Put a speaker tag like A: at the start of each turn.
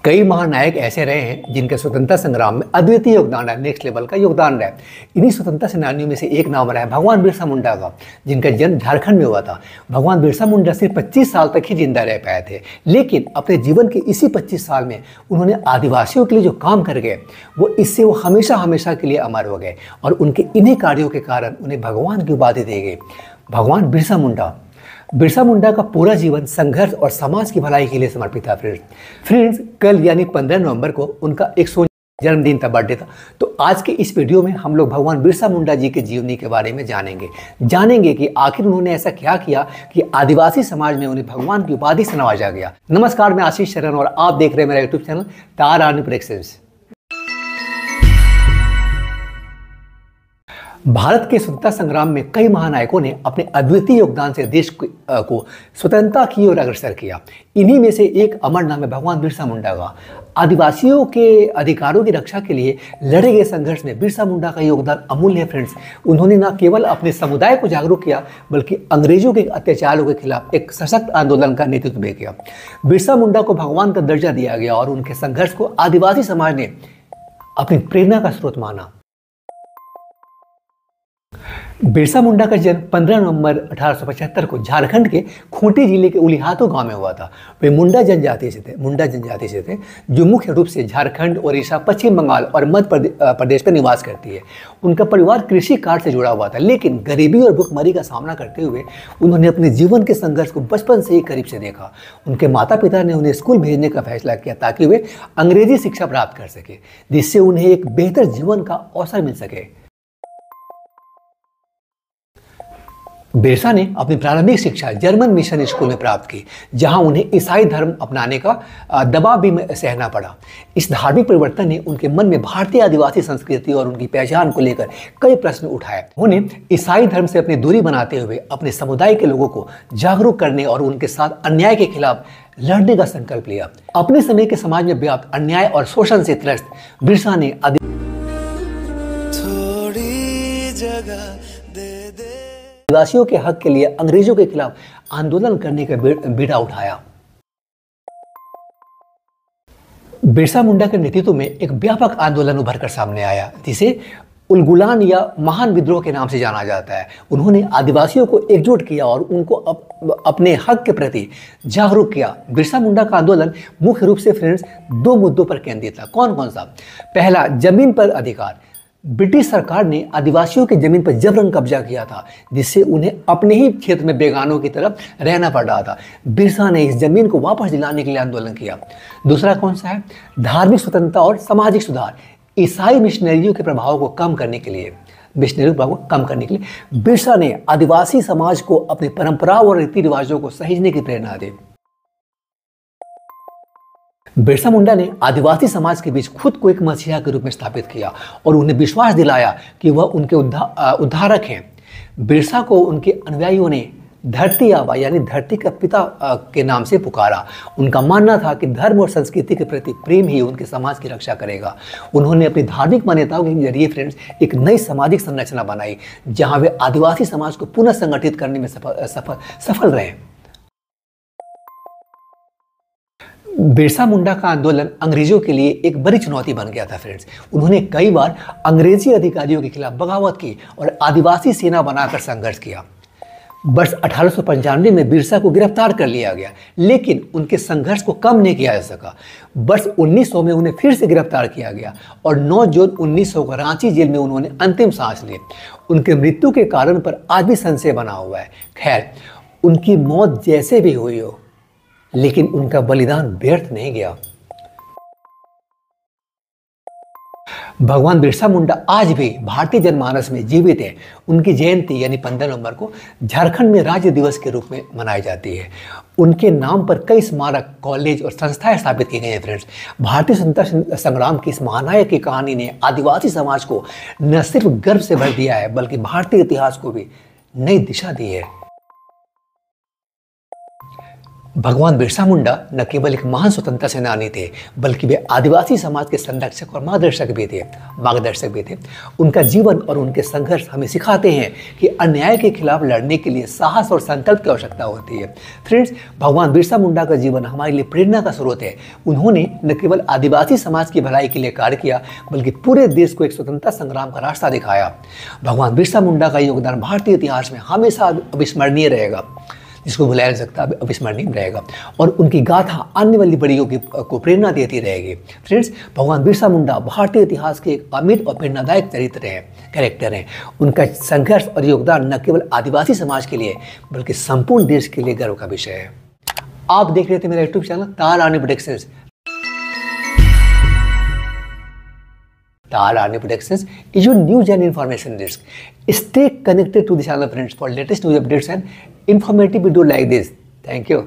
A: कई महानायक ऐसे रहे हैं जिनके स्वतंत्रता संग्राम में अद्वितीय योगदान है, नेक्स्ट लेवल का योगदान रहा है। इन्हीं स्वतंत्रता सेनानियों में से एक नाम रहा है भगवान बिरसा मुंडा का, जिनका जन्म झारखंड में हुआ था। भगवान बिरसा मुंडा सिर्फ 25 साल तक ही जिंदा रह पाए थे, लेकिन अपने जीवन के इसी 25 साल में उन्होंने आदिवासियों के लिए जो काम कर गए वो हमेशा हमेशा के लिए अमर हो गए और उनके इन्हीं कार्यों के कारण उन्हें भगवान की उपाधि दी गई, भगवान बिरसा मुंडा। बिरसा मुंडा का पूरा जीवन संघर्ष और समाज की भलाई के लिए समर्पित था। फ्रेंड्स, कल यानी 15 नवंबर को उनका 100 जन्मदिन था, बर्थडे था। तो आज के इस वीडियो में हम लोग भगवान बिरसा मुंडा जी के जीवनी के बारे में जानेंगे कि आखिर उन्होंने ऐसा क्या किया कि आदिवासी समाज में उन्हें भगवान की उपाधि से नवाजा गया। नमस्कार, मैं आशीष शरण और आप देख रहे हैं मेरा यूट्यूब चैनल तारा प्रेडिक्शंस। भारत के स्वतंत्रता संग्राम में कई महानायकों ने अपने अद्वितीय योगदान से देश को स्वतंत्रता की ओर अग्रसर किया। इन्हीं में से एक अमर नाम है भगवान बिरसा मुंडा का। आदिवासियों के अधिकारों की रक्षा के लिए लड़े गए संघर्ष में बिरसा मुंडा का योगदान अमूल्य है। फ्रेंड्स, उन्होंने न केवल अपने समुदाय को जागरूक किया बल्कि अंग्रेजों के अत्याचारों के खिलाफ एक सशक्त आंदोलन का नेतृत्व भी किया। बिरसा मुंडा को भगवान का दर्जा दिया गया और उनके संघर्ष को आदिवासी समाज ने अपनी प्रेरणा का स्रोत माना। बिरसा मुंडा का जन्म 15 नवंबर 1875 को झारखंड के खूंटी जिले के उलिहातू गांव में हुआ था। वे मुंडा जनजाति से थे जो मुख्य रूप से झारखंड, ओडिशा, पश्चिम बंगाल और मध्य प्रदेश में निवास करती है। उनका परिवार कृषि कार्य से जुड़ा हुआ था, लेकिन गरीबी और भुखमरी का सामना करते हुए उन्होंने अपने जीवन के संघर्ष को बचपन से ही करीब से देखा। उनके माता पिता ने उन्हें स्कूल भेजने का फैसला किया ताकि वे अंग्रेजी शिक्षा प्राप्त कर सके, जिससे उन्हें एक बेहतर जीवन का अवसर मिल सके। बिरसा ने अपनी प्रारंभिक शिक्षा जर्मन मिशन स्कूल में प्राप्त की, जहां उन्हें ईसाई धर्म अपनाने का दबाव भी सहना पड़ा। इस धार्मिक परिवर्तन ने उनके मन में भारतीय आदिवासी संस्कृति और उनकी पहचान को लेकर कई प्रश्न उठाए। उन्हें ईसाई धर्म से अपनी दूरी बनाते हुए अपने समुदाय के लोगों को जागरूक करने और उनके साथ अन्याय के खिलाफ लड़ने का संकल्प लिया। अपने समय के समाज में व्याप्त अन्याय और शोषण से त्रस्त बिरसा ने आदिवासियों के हक के लिए अंग्रेजों के खिलाफ आंदोलन करने का बीड़ा उठाया। बिरसा मुंडा के नेतृत्व में एक व्यापक आंदोलन उभर कर सामने आया, जिसे उलगुलान या महान विद्रोह के नाम से जाना जाता है। उन्होंने आदिवासियों को एकजुट किया और उनको अपने हक के प्रति जागरूक किया। बिरसा मुंडा का आंदोलन मुख्य रूप से फ्रेंड्स 2 मुद्दों पर केंद्रित था। कौन कौन सा? पहला, जमीन पर अधिकार। ब्रिटिश सरकार ने आदिवासियों की जमीन पर जबरन कब्जा किया था, जिससे उन्हें अपने ही क्षेत्र में बेगानों की तरफ रहना पड़ रहा था। बिरसा ने इस जमीन को वापस दिलाने के लिए आंदोलन किया। दूसरा कौन सा है? धार्मिक स्वतंत्रता और सामाजिक सुधार। ईसाई मिशनरियों के प्रभाव को कम करने के लिए बिरसा ने आदिवासी समाज को अपनी परंपरा और रीति रिवाजों को सहेजने की प्रेरणा दी। बिरसा मुंडा ने आदिवासी समाज के बीच खुद को एक मसीहा के रूप में स्थापित किया और उन्हें विश्वास दिलाया कि वह उनके उद्धारक हैं। बिरसा को उनके अनुयायियों ने धरती आबा यानी धरती का पिता के नाम से पुकारा। उनका मानना था कि धर्म और संस्कृति के प्रति प्रेम ही उनके समाज की रक्षा करेगा। उन्होंने अपनी धार्मिक मान्यताओं के जरिए फ्रेंड्स एक नई सामाजिक संरचना बनाई, जहां वे आदिवासी समाज को पुनः संगठित करने में सफल रहे। बिरसा मुंडा का आंदोलन अंग्रेजों के लिए एक बड़ी चुनौती बन गया था। फ्रेंड्स, उन्होंने कई बार अंग्रेजी अधिकारियों के खिलाफ बगावत की और आदिवासी सेना बनाकर संघर्ष किया। वर्ष 1895 में बिरसा को गिरफ्तार कर लिया गया, लेकिन उनके संघर्ष को कम नहीं किया जा सका। वर्ष 1900 में उन्हें फिर से गिरफ्तार किया गया और 9 जून 1900 को रांची जेल में उन्होंने अंतिम सांस ली। उनके मृत्यु के कारण पर आज भी संशय बना हुआ है। खैर, उनकी मौत जैसे भी हुई हो, लेकिन उनका बलिदान व्यर्थ नहीं गया। भगवान बिरसा मुंडा आज भी भारतीय जनमानस में जीवित है। उनकी जयंती यानी 15 नवंबर को झारखंड में राज्य दिवस के रूप में मनाई जाती है। उनके नाम पर कई स्मारक, कॉलेज और संस्थाएं स्थापित की गई हैं। फ्रेंड्स, भारतीय स्वतंत्रता संग्राम की इस महानायक की कहानी ने आदिवासी समाज को न सिर्फ गर्व से भर दिया है, बल्कि भारतीय इतिहास को भी नई दिशा दी है। भगवान बिरसा मुंडा न केवल एक महान स्वतंत्रता सेनानी थे, बल्कि वे आदिवासी समाज के संरक्षक और मार्गदर्शक भी थे। उनका जीवन और उनके संघर्ष हमें सिखाते हैं कि अन्याय के खिलाफ लड़ने के लिए साहस और संकल्प की आवश्यकता होती है। फ्रेंड्स, भगवान बिरसा मुंडा का जीवन हमारे लिए प्रेरणा का स्रोत है। उन्होंने न केवल आदिवासी समाज की भलाई के लिए कार्य किया, बल्कि पूरे देश को एक स्वतंत्रता संग्राम का रास्ता दिखाया। भगवान बिरसा मुंडा का योगदान भारतीय इतिहास में हमेशा अविस्मरणीय रहेगा, जिसको भुलाया जा सकता है, अविस्मरणीय रहेगा, और उनकी गाथा आने वाली पीढ़ियों को प्रेरणा देती रहेगी। फ्रेंड्स, भगवान बिरसा मुंडा भारतीय इतिहास के एक अमिट और प्रेरणादायक कैरेक्टर हैं। उनका संघर्ष और योगदान न केवल आदिवासी समाज के लिए, बल्कि संपूर्ण देश के लिए गर्व का विषय है। आप देख रहे थे मेरा यूट्यूब चैनल ताल army productions. Tar Army Productions is your news and information desk. Stay connected to the channel, friends, for latest news updates and informative video like this. Thank you.